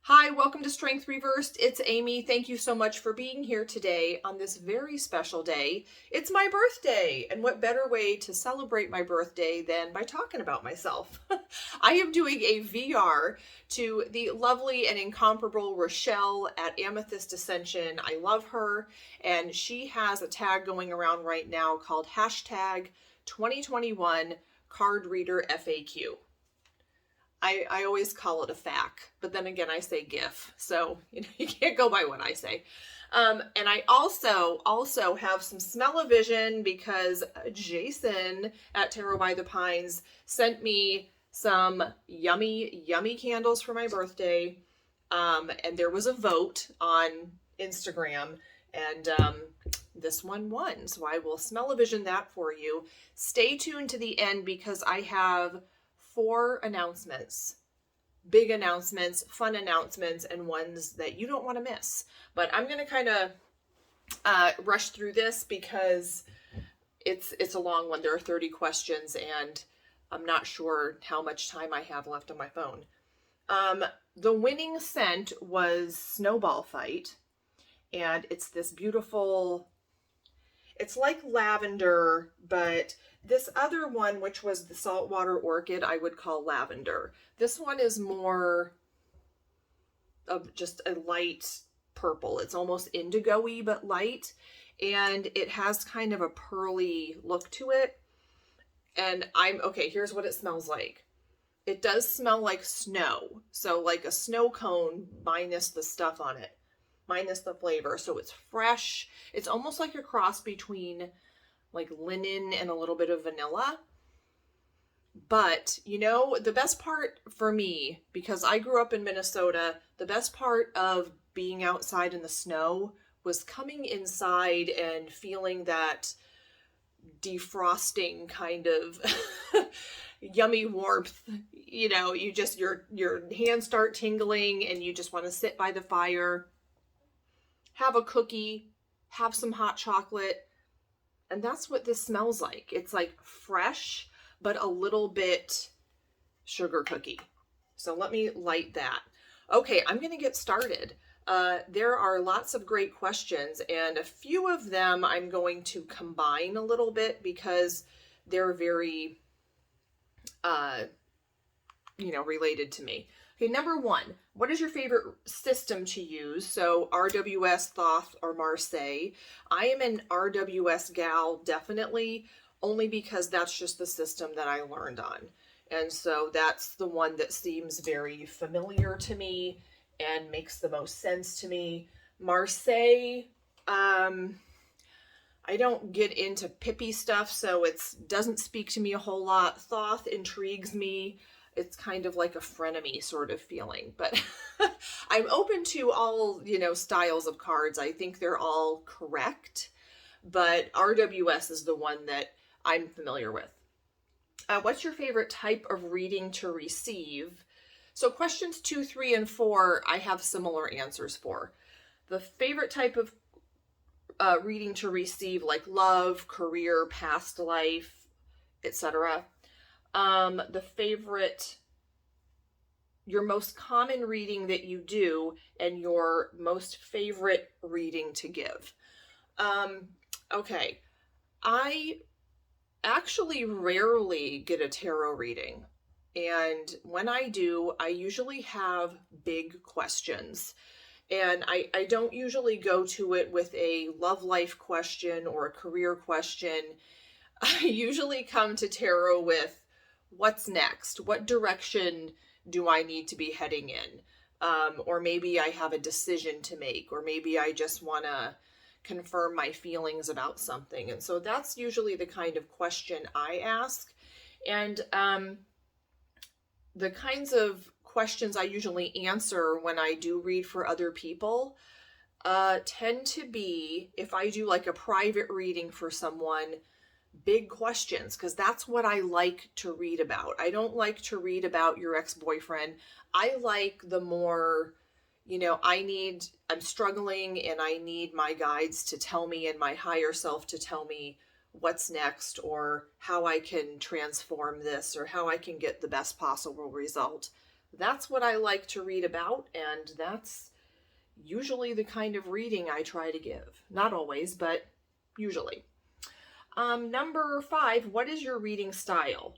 Hi, welcome to Strength Reversed. It's Amy. Thank you so much for being here today on this very special day. It's my birthday, and what better way to celebrate my birthday than by talking about myself? I am doing a VR to the lovely and incomparable Rachele at Amethyst Ascension. I love her, and she has a tag going around right now called hashtag 2021 Card Reader FAQ. I always call it a FAQ, but then again, I say GIF, so you can't go by what I say. And I also have some smell-o-vision because Jason at Tarot by the Pines sent me some yummy candles for my birthday. And there was a vote on Instagram, and this one won. So I will smell-o-vision that for you. Stay tuned to the end because I have 4 announcements, big announcements, fun announcements, and ones that you don't want to miss. But I'm going to kind of rush through this because it's a long one. There are 30 questions, and I'm not sure how much time I have left on my phone. The winning scent was Snowball Fight, and it's this beautiful, it's like lavender, but this other one, which was the saltwater orchid, I would call lavender. This one is more of just a light purple. It's almost indigo-y, but light. And it has kind of a pearly look to it. And okay, here's what it smells like. It does smell like snow. So like a snow cone minus the stuff on it, minus the flavor. So it's fresh. It's almost like a cross between like linen and a little bit of vanilla. But, the best part for me, because I grew up in Minnesota, the best part of being outside in the snow was coming inside and feeling that defrosting kind of yummy warmth. Your hands start tingling and you just want to sit by the fire, have a cookie, have some hot chocolate. And that's what this smells like. It's like fresh, but a little bit sugar cookie. So let me light that. Okay, I'm going to get started. There are lots of great questions, and a few of them I'm going to combine a little bit because they're very, related to me. Okay, number 1, what is your favorite system to use? So RWS, Thoth, or Marseille. I am an RWS gal, definitely, only because that's just the system that I learned on. And so that's the one that seems very familiar to me and makes the most sense to me. Marseille, I don't get into pippy stuff, so it doesn't speak to me a whole lot. Thoth intrigues me. It's kind of like a frenemy sort of feeling, but I'm open to all, styles of cards. I think they're all correct, but RWS is the one that I'm familiar with. What's your favorite type of reading to receive? So questions 2, 3, and 4, I have similar answers for. The favorite type of reading to receive, like love, career, past life, etc. The favorite, your most common reading that you do, and your most favorite reading to give. Okay, I actually rarely get a tarot reading. And when I do, I usually have big questions. And I don't usually go to it with a love life question or a career question. I usually come to tarot with, what's next? What direction do I need to be heading in? Or maybe I have a decision to make, or maybe I just want to confirm my feelings about something. And so that's usually the kind of question I ask. And the kinds of questions I usually answer when I do read for other people tend to be, if I do like a private reading for someone, big questions, because that's what I like to read about. I don't like to read about your ex-boyfriend. I like the more, I'm struggling and I need my guides to tell me, and my higher self to tell me what's next, or how I can transform this, or how I can get the best possible result. that's what I like to read about, and that's usually the kind of reading I try to give. Not always, but usually. Number 5, what is your reading style?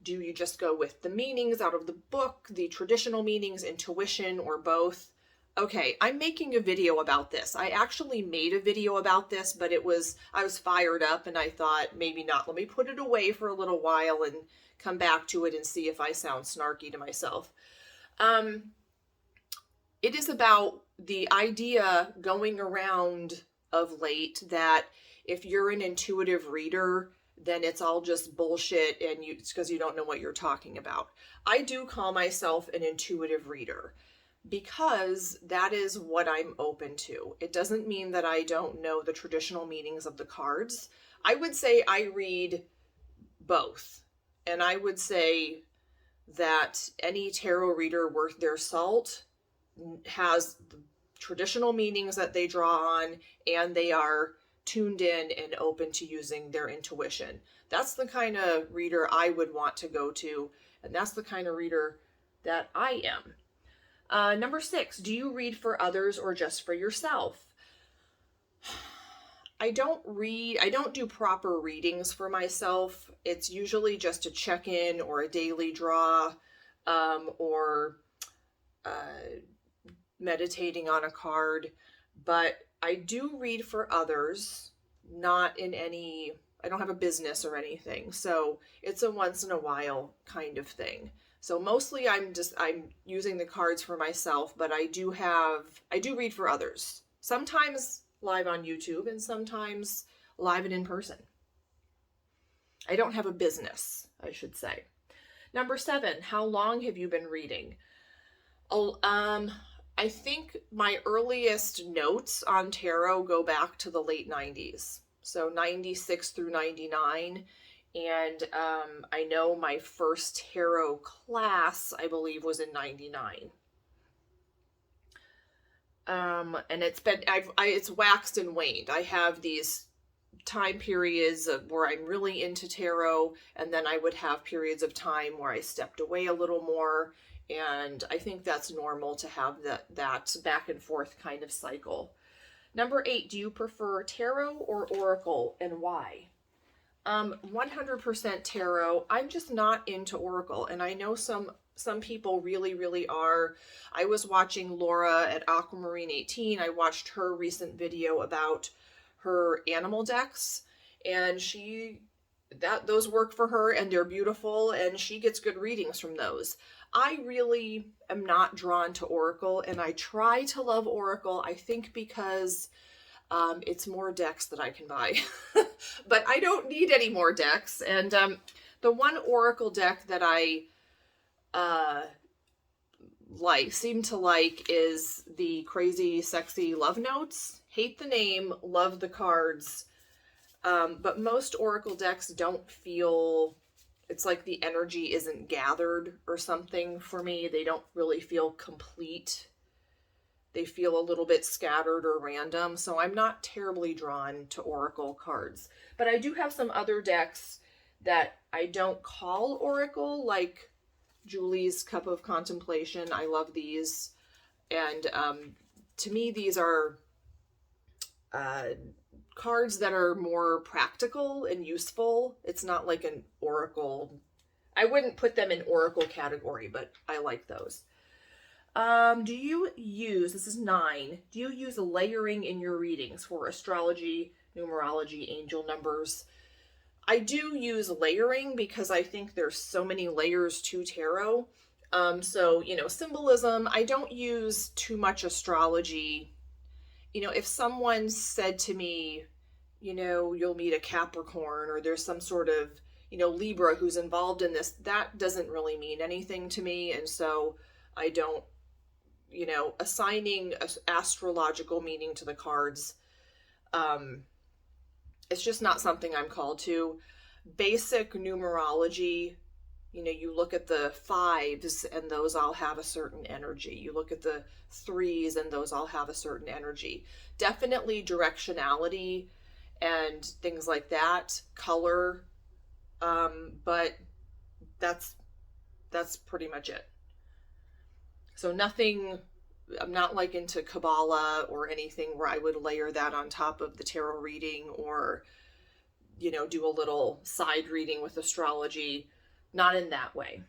Do you just go with the meanings out of the book, the traditional meanings, intuition, or both? Okay, I'm making a video about this. I actually made a video about this, but I was fired up and I thought maybe not. Let me put it away for a little while and come back to it and see if I sound snarky to myself. It is about the idea going around of late that if you're an intuitive reader, then it's all just bullshit and it's because you don't know what you're talking about. I do call myself an intuitive reader because that is what I'm open to. It doesn't mean that I don't know the traditional meanings of the cards. I would say I read both. And I would say that any tarot reader worth their salt has the traditional meanings that they draw on, and they are tuned in and open to using their intuition. That's the kind of reader I would want to go to, and that's the kind of reader that I am. Number 6, do you read for others or just for yourself? I don't do proper readings for myself. It's usually just a check-in or a daily draw, or meditating on a card. But I do read for others, not in any, I don't have a business or anything. So it's a once in a while kind of thing. So mostly I'm using the cards for myself, but I do read for others. Sometimes live on YouTube and sometimes live and in person. I don't have a business, I should say. Number 7, how long have you been reading? I think my earliest notes on tarot go back to the late 90s. So 96 through 99. And I know my first tarot class, I believe, was in 99. And it's waxed and waned. I have these time periods where I'm really into tarot, and then I would have periods of time where I stepped away a little more, and I think that's normal to have that back and forth kind of cycle. Number 8, do you prefer tarot or oracle, and why? 100% tarot. I'm just not into oracle, and I know some people really, really are. I was watching Laura at Aquamarine 18. I watched her recent video about her animal decks, and those work for her, and they're beautiful, and she gets good readings from those. I really am not drawn to oracle, and I try to love oracle, I think because it's more decks that I can buy. But I don't need any more decks. And the one oracle deck that I seem to like is the Crazy Sexy Love Notes. Hate the name, love the cards. But most oracle decks don't feel, it's like the energy isn't gathered or something for me. They don't really feel complete. They feel a little bit scattered or random, so I'm not terribly drawn to oracle cards. But I do have some other decks that I don't call oracle, like Julie's Cup of Contemplation. I love these. And to me, these are cards that are more practical and useful. It's not like an oracle. I wouldn't put them in oracle category, but I like those. Do you use, this is 9, do you use layering in your readings for astrology, numerology, angel numbers? I do use layering because I think there's so many layers to tarot. So, symbolism, I don't use too much astrology. If someone said to me, you'll meet a Capricorn, or there's some sort of, Libra who's involved in this, that doesn't really mean anything to me. And so I don't, assigning astrological meaning to the cards, it's just not something I'm called to. Basic numerology, you look at the 5s and those all have a certain energy. You look at the 3s and those all have a certain energy. Definitely directionality and things like that, color, but that's pretty much it. So nothing, I'm not like into Kabbalah or anything where I would layer that on top of the tarot reading or, do a little side reading with astrology. Not in that way.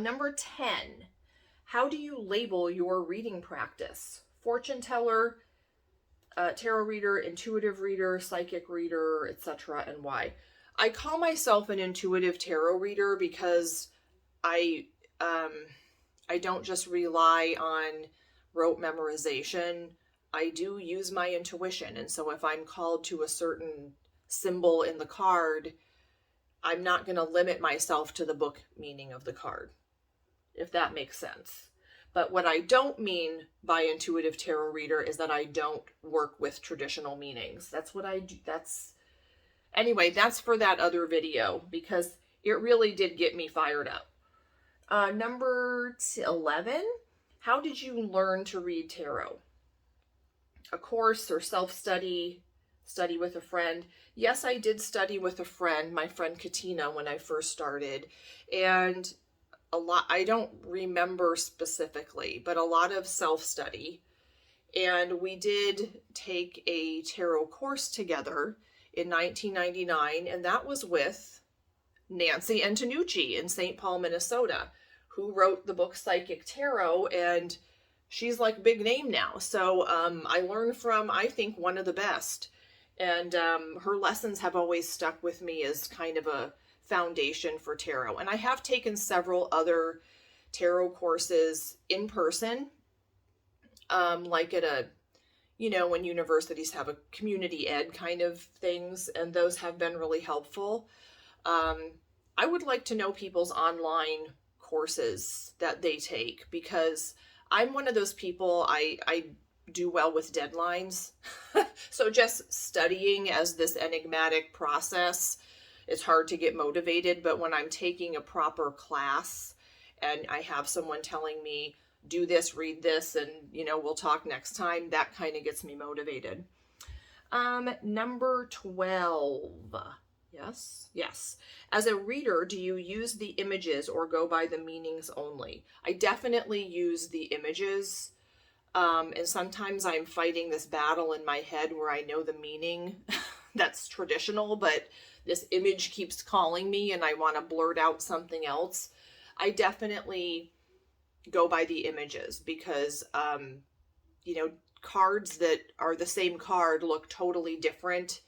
Number 10, how do you label your reading practice? Fortune teller, tarot reader, intuitive reader, psychic reader, etc., and why? I call myself an intuitive tarot reader because I don't just rely on rote memorization. I do use my intuition. And so if I'm called to a certain symbol in the card, I'm not going to limit myself to the book meaning of the card, if that makes sense. But what I don't mean by intuitive tarot reader is that I don't work with traditional meanings. That's what I do. Anyway, that's for that other video because it really did get me fired up. Number 11, how did you learn to read tarot? A course or self-study, study with a friend? Yes, I did study with a friend, my friend Katina, when I first started. And a lot, I don't remember specifically, but a lot of self-study. And we did take a tarot course together in 1999, and that was with Nancy Antonucci in St. Paul, Minnesota, who wrote the book Psychic Tarot, and she's like big name now. So I learned from, I think, one of the best. And her lessons have always stuck with me as kind of a foundation for tarot. And I have taken several other tarot courses in person, like at a, when universities have a community ed kind of things, and those have been really helpful. I would like to know people's online courses that they take, because I'm one of those people, I do well with deadlines. So just studying as this enigmatic process, it's hard to get motivated. But when I'm taking a proper class and I have someone telling me, do this, read this, and, we'll talk next time, that kind of gets me motivated. Number 12. Yes. As a reader, do you use the images or go by the meanings only? I definitely use the images. And sometimes I'm fighting this battle in my head where I know the meaning that's traditional, but this image keeps calling me and I want to blurt out something else. I definitely go by the images because, cards that are the same card look totally different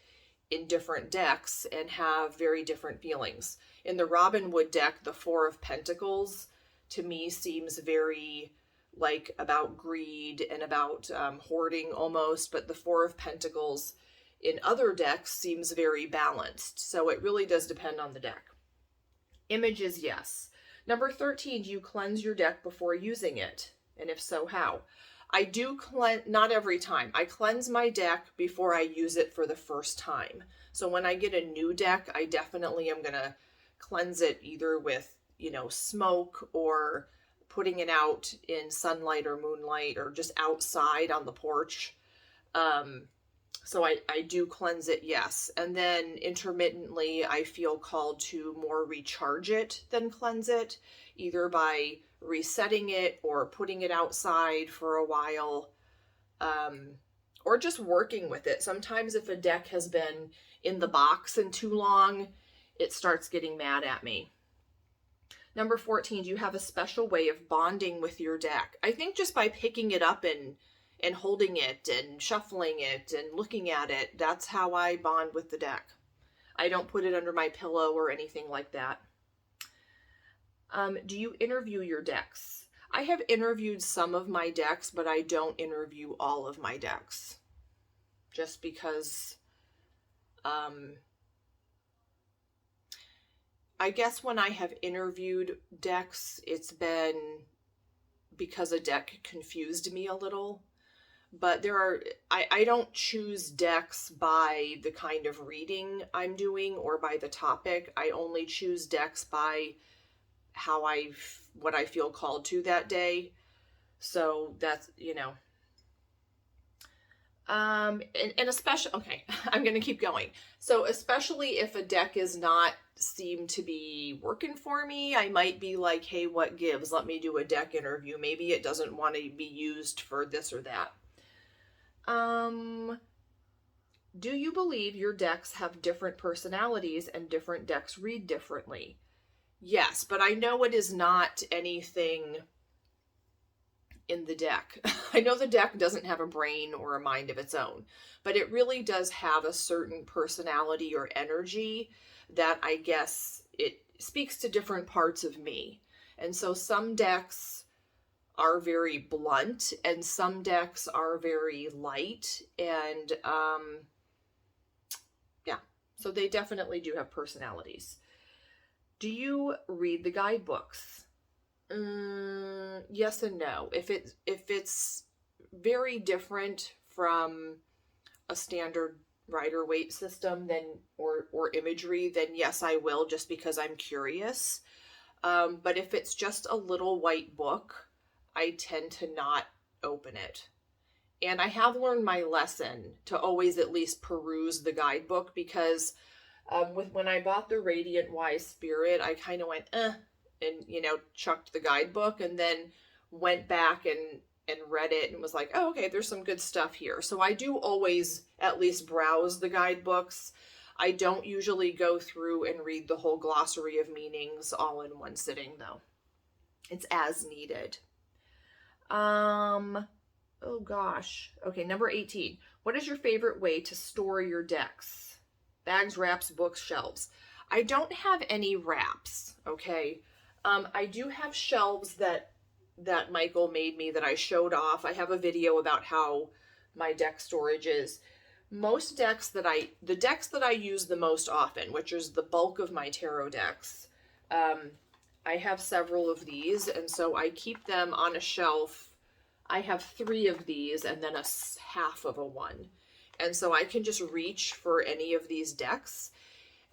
in different decks and have very different feelings. In the Robin Hood deck, the Four of Pentacles to me seems very like about greed and about hoarding almost, but the Four of Pentacles in other decks seems very balanced. So it really does depend on the deck. Images, yes. Number 13, do you cleanse your deck before using it? And if so, how? I do cleanse, not every time. I cleanse my deck before I use it for the first time. So when I get a new deck, I definitely am going to cleanse it either with, smoke or putting it out in sunlight or moonlight or just outside on the porch. So I do cleanse it, yes. And then intermittently, I feel called to more recharge it than cleanse it, either by resetting it or putting it outside for a while, or just working with it. Sometimes if a deck has been in the box and too long, it starts getting mad at me. Number 14, do you have a special way of bonding with your deck? I think just by picking it up and holding it and shuffling it and looking at it, that's how I bond with the deck. I don't put it under my pillow or anything like that. Do you interview your decks? I have interviewed some of my decks, but I don't interview all of my decks. Just because, I guess when I have interviewed decks, it's been because a deck confused me a little. But I don't choose decks by the kind of reading I'm doing or by the topic. I only choose decks by what I feel called to that day. So that's, and especially, okay, I'm going to keep going. So especially if a deck is not seem to be working for me. I might be like, hey, what gives? Let me do a deck interview. Maybe it doesn't want to be used for this or that. Do you believe your decks have different personalities and different decks read differently? Yes, but I know it is not anything in the deck. I know the deck doesn't have a brain or a mind of its own, but it really does have a certain personality or energy that I guess it speaks to different parts of me. And so some decks are very blunt and some decks are very light, and yeah, so they definitely do have personalities. Do you read the guidebooks? Yes and no. If it's very different from a standard Rider-Waite system, then or imagery, then yes, I will, just because I'm curious. But if it's just a little white book, I tend to not open it. And I have learned my lesson to always at least peruse the guidebook, because when I bought the Radiant Wise Spirit, I kind of went, and, you know, chucked the guidebook, and then went back and read it and was like, oh, okay, there's some good stuff here. So I do always at least browse the guidebooks. I don't usually go through and read the whole glossary of meanings all in one sitting, though. It's as needed. Oh gosh. Okay, number 18. What is your favorite way to store your decks? Bags, wraps, books, shelves. I don't have any wraps, okay? I do have shelves that Michael made me that I showed off. I have a video about how my deck storage is. Most decks the decks that I use the most often, which is the bulk of my tarot decks, I have several of these, and so I keep them on a shelf. I have 3 of these and then a half of a one. And so I can just reach for any of these decks.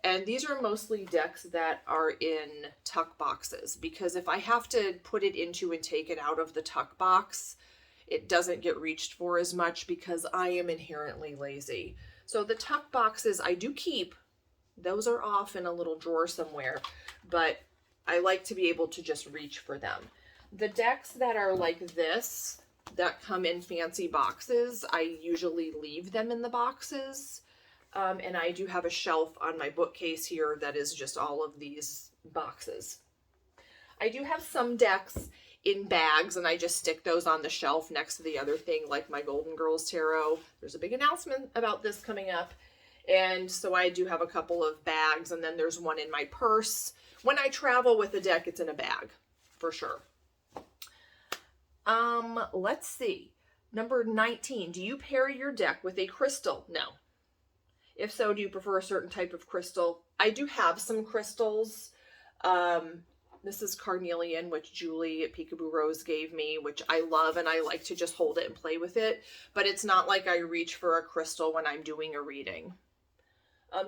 And these are mostly decks that are in tuck boxes, because if I have to put it into and take it out of the tuck box, it doesn't get reached for as much because I am inherently lazy. So the tuck boxes I do keep. Those are off in a little drawer somewhere, but I like to be able to just reach for them. The decks that are like this, that come in fancy boxes, I usually leave them in the boxes. And I do have a shelf on my bookcase here that is just all of these boxes. I do have some decks in bags, and I just stick those on the shelf next to the other thing, like my Golden Girls Tarot. There's a big announcement about this coming up. And so I do have a couple of bags, and then there's one in my purse. When I travel with a deck, it's in a bag, for sure. Let's see. Number 19. Do you pair your deck with a crystal? No. If so, do you prefer a certain type of crystal? I do have some crystals. This is carnelian, which Julie at Peekaboo Rose gave me, which I love, and I like to just hold it and play with it. But it's not like I reach for a crystal when I'm doing a reading.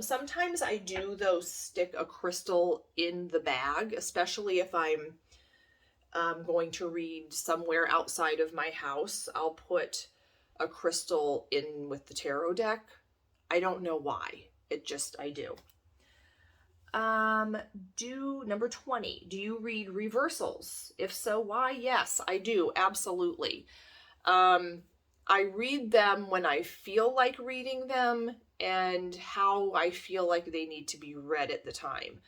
Sometimes I do, though, stick a crystal in the bag, especially if I'm going to read somewhere outside of my house. I'll put a crystal in with the tarot deck. I don't know why. I do. Number 20. Do you read reversals? If so, why? Yes, I do. Absolutely. I read them when I feel like reading them and how I feel like they need to be read at the time.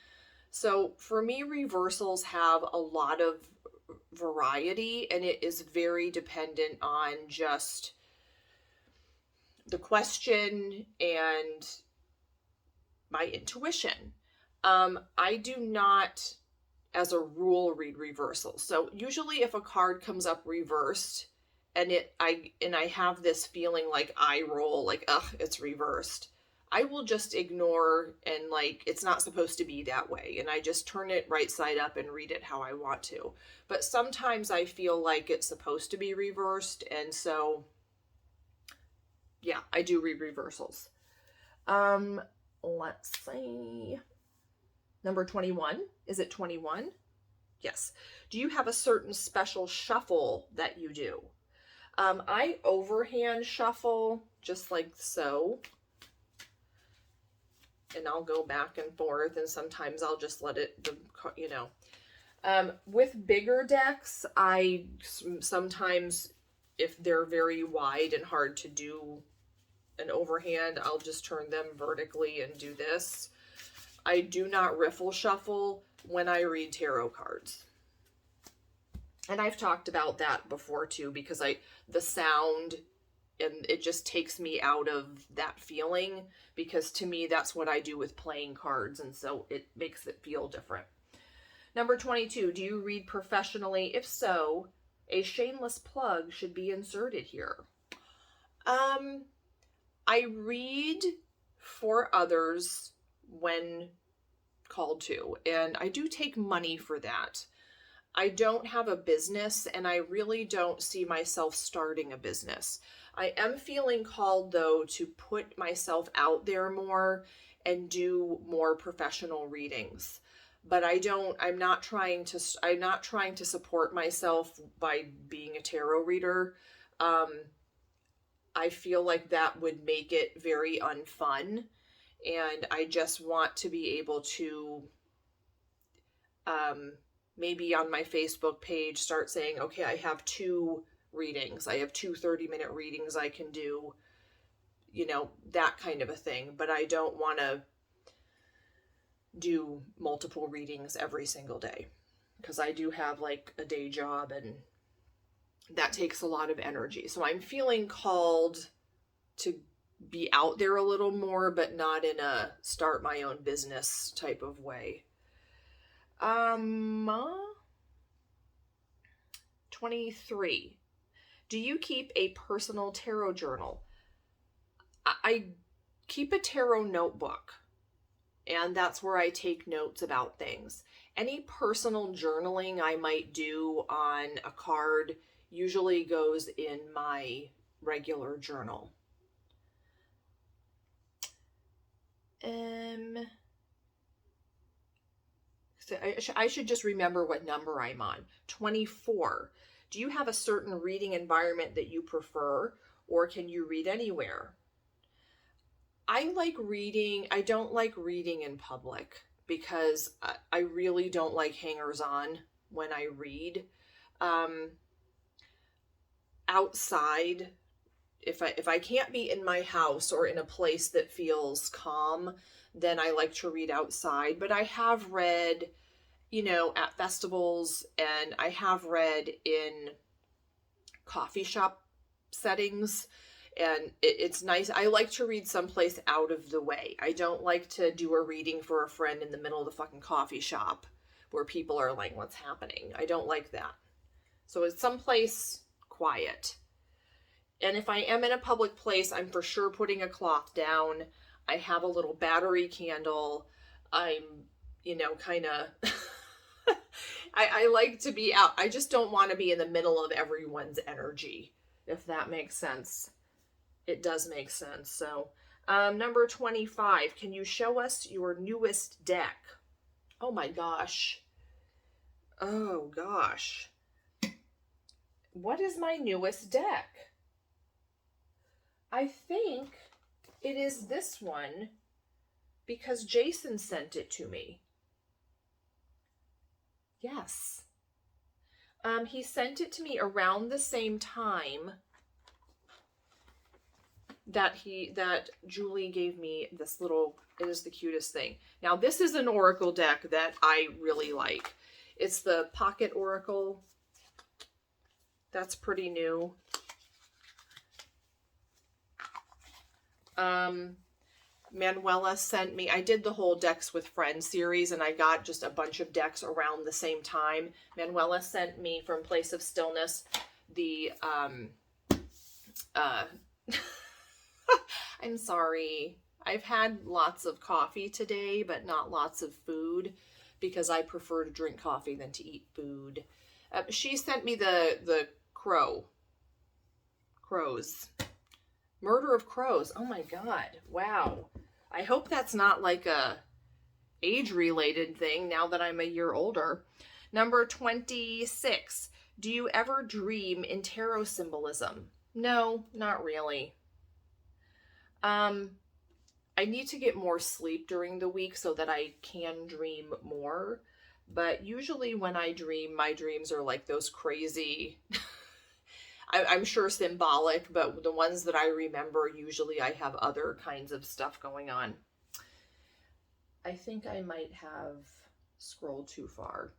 So for me, reversals have a lot of variety, and it is very dependent on just the question and my intuition. I do not, as a rule, read reversals. So usually if a card comes up reversed and I have this feeling like eye roll, like, ugh, it's reversed, I will just ignore and like, it's not supposed to be that way. And I just turn it right side up and read it how I want to. But sometimes I feel like it's supposed to be reversed. And so yeah, I do read reversals. Let's see. Number 21. Is it 21? Yes. Do you have a certain special shuffle that you do? I overhand shuffle just like so. and I'll go back and forth, and sometimes I'll just let it, with bigger decks, I sometimes, if they're very wide and hard to do an overhand, I'll just turn them vertically and do this. I do not riffle shuffle when I read tarot cards. And I've talked about that before too, because the sound, and it just takes me out of that feeling, because to me, that's what I do with playing cards. And so it makes it feel different. Number 22, do you read professionally? If so, a shameless plug should be inserted here. I read for others when called to, and I do take money for that. I don't have a business, and I really don't see myself starting a business. I am feeling called, though, to put myself out there more and do more professional readings. But I'm not trying to support myself by being a tarot reader. I feel like that would make it very unfun, and I just want to be able to, maybe on my Facebook page, start saying, okay, I have 2 readings. I have 2 30-minute readings I can do, that kind of a thing. But I don't want to do multiple readings every single day, because I do have like a day job, and that takes a lot of energy. So I'm feeling called to be out there a little more, but not in a start my own business type of way. 23. Do you keep a personal tarot journal? I keep a tarot notebook, and that's where I take notes about things. Any personal journaling I might do on a card usually goes in my regular journal. So I should just remember what number I'm on. 24. Do you have a certain reading environment that you prefer, or can you read anywhere? I like reading. I don't like reading in public, because I really don't like hangers-on when I read. Outside, if I can't be in my house or in a place that feels calm, then I like to read outside. But I have read, at festivals, and I have read in coffee shop settings, and it's nice. I like to read someplace out of the way. I don't like to do a reading for a friend in the middle of the fucking coffee shop where people are like, what's happening? I don't like that. So it's someplace quiet. And if I am in a public place, I'm for sure putting a cloth down. I have a little battery candle. I'm, kind of, I like to be out. I just don't want to be in the middle of everyone's energy, if that makes sense. It does make sense. So, number 25, can you show us your newest deck? Oh my gosh. Oh gosh. What is my newest deck? I think it is this one, because Jason sent it to me. Yes. He sent it to me around the same time that Julie gave me this little, it is the cutest thing. Now, this is an oracle deck that I really like. It's the Pocket Oracle. That's pretty new. Manuela sent me, I did the whole Decks with Friends series, and I got just a bunch of decks around the same time. Manuela sent me from Place of Stillness the, I'm sorry. I've had lots of coffee today, but not lots of food, because I prefer to drink coffee than to eat food. She sent me the crows. Murder of Crows. Oh my God. Wow. I hope that's not like a age-related thing now that I'm a year older. Number 26. Do you ever dream in tarot symbolism? No, not really. I I need to get more sleep during the week so that I can dream more. But usually when I dream, my dreams are like those crazy, I'm sure symbolic, but the ones that I remember, usually I have other kinds of stuff going on. I think I might have scrolled too far.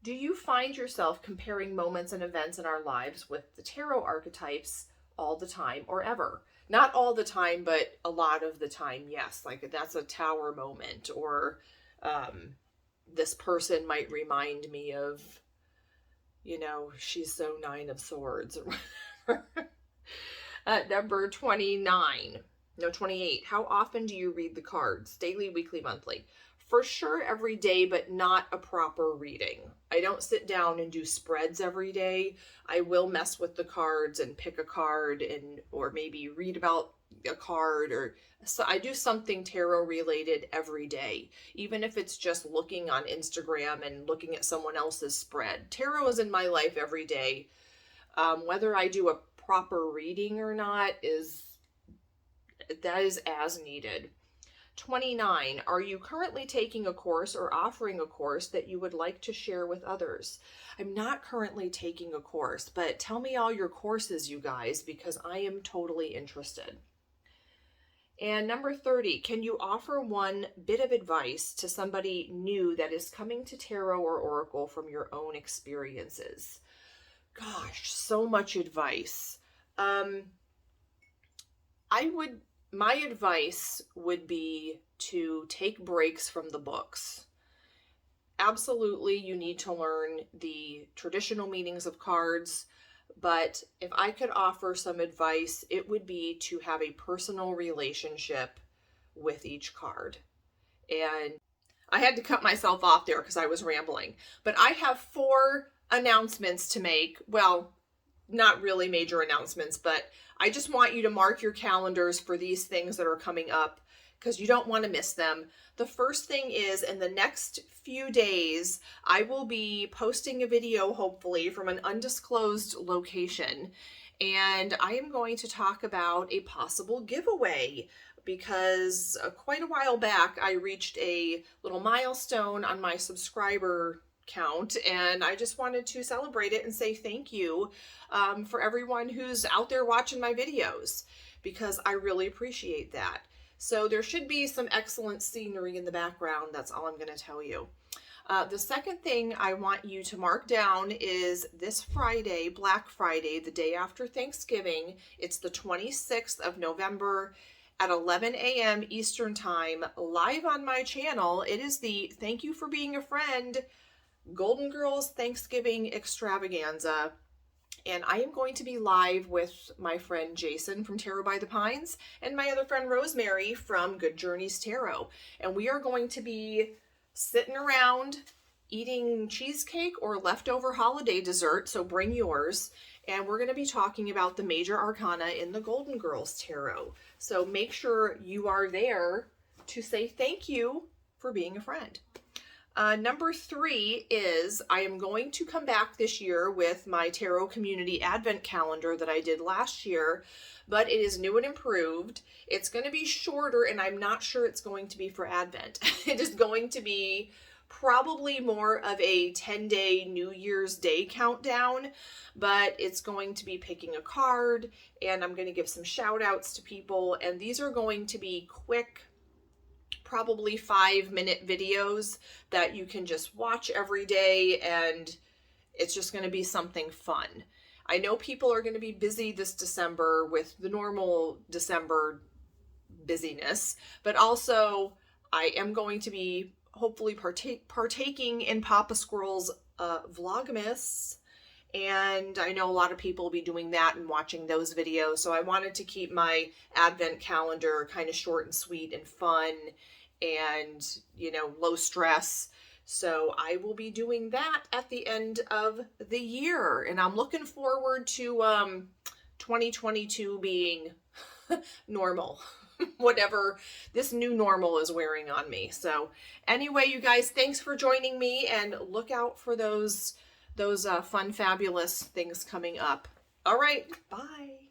Do you find yourself comparing moments and events in our lives with the tarot archetypes all the time or ever? Not all the time, but a lot of the time, yes. Like that's a tower moment, or this person might remind me of, you know, she's so 9 of Swords or whatever. Number 28. How often do you read the cards? Daily, weekly, monthly? For sure every day, but not a proper reading. I don't sit down and do spreads every day. I will mess with the cards and pick a card or maybe read about a card, or so I do something tarot related every day, even if it's just looking on Instagram and looking at someone else's spread. Tarot is in my life every day. Whether I do a proper reading or not is as needed. 29. Are you currently taking a course or offering a course that you would like to share with others? I'm not currently taking a course, but tell me all your courses, you guys, because I am totally interested. And number 30, can you offer one bit of advice to somebody new that is coming to tarot or oracle from your own experiences? Gosh, so much advice. My advice would be to take breaks from the books. Absolutely, you need to learn the traditional meanings of cards, but if I could offer some advice, it would be to have a personal relationship with each card. And I had to cut myself off there because I was rambling, but I have 4 announcements to make. Well, not really major announcements, but I just want you to mark your calendars for these things that are coming up because you don't want to miss them. The first thing is, in the next few days, I will be posting a video, hopefully, from an undisclosed location. And I am going to talk about a possible giveaway because quite a while back, I reached a little milestone on my subscriber count, and I just wanted to celebrate it and say thank you for everyone who's out there watching my videos, because I really appreciate that. So there should be some excellent scenery in the background. That's all I'm going to tell you. The second thing I want you to mark down is this Friday, Black Friday, the day after Thanksgiving. It's the 26th of November at 11 a.m. Eastern Time, live on my channel. It is the Thank You for Being a Friend Golden Girls Thanksgiving Extravaganza, and I am going to be live with my friend Jason from Tarot by the Pines and my other friend Rosemary from Good Journeys Tarot, and we are going to be sitting around eating cheesecake or leftover holiday dessert, so bring yours, and we're going to be talking about the major arcana in the Golden Girls Tarot. So make sure you are there to say thank you for being a friend. Number 3 is I am going to come back this year with my Tarot Community Advent Calendar that I did last year, but it is new and improved. It's going to be shorter, and I'm not sure it's going to be for Advent. It is going to be probably more of a 10-day New Year's Day countdown, but it's going to be picking a card, and I'm going to give some shout outs to people, and these are going to be quick, probably 5-minute videos that you can just watch every day, and it's just going to be something fun. I know people are going to be busy this December with the normal December busyness, but also I am going to be hopefully partaking in Papa Squirrel's Vlogmas, and I know a lot of people will be doing that and watching those videos, so I wanted to keep my Advent calendar kind of short and sweet and fun and, you know, low stress. So I will be doing that at the end of the year, and I'm looking forward to 2022 being normal, whatever this new normal is wearing on me. So anyway, you guys, thanks for joining me, and look out for those fun, fabulous things coming up. All right, bye.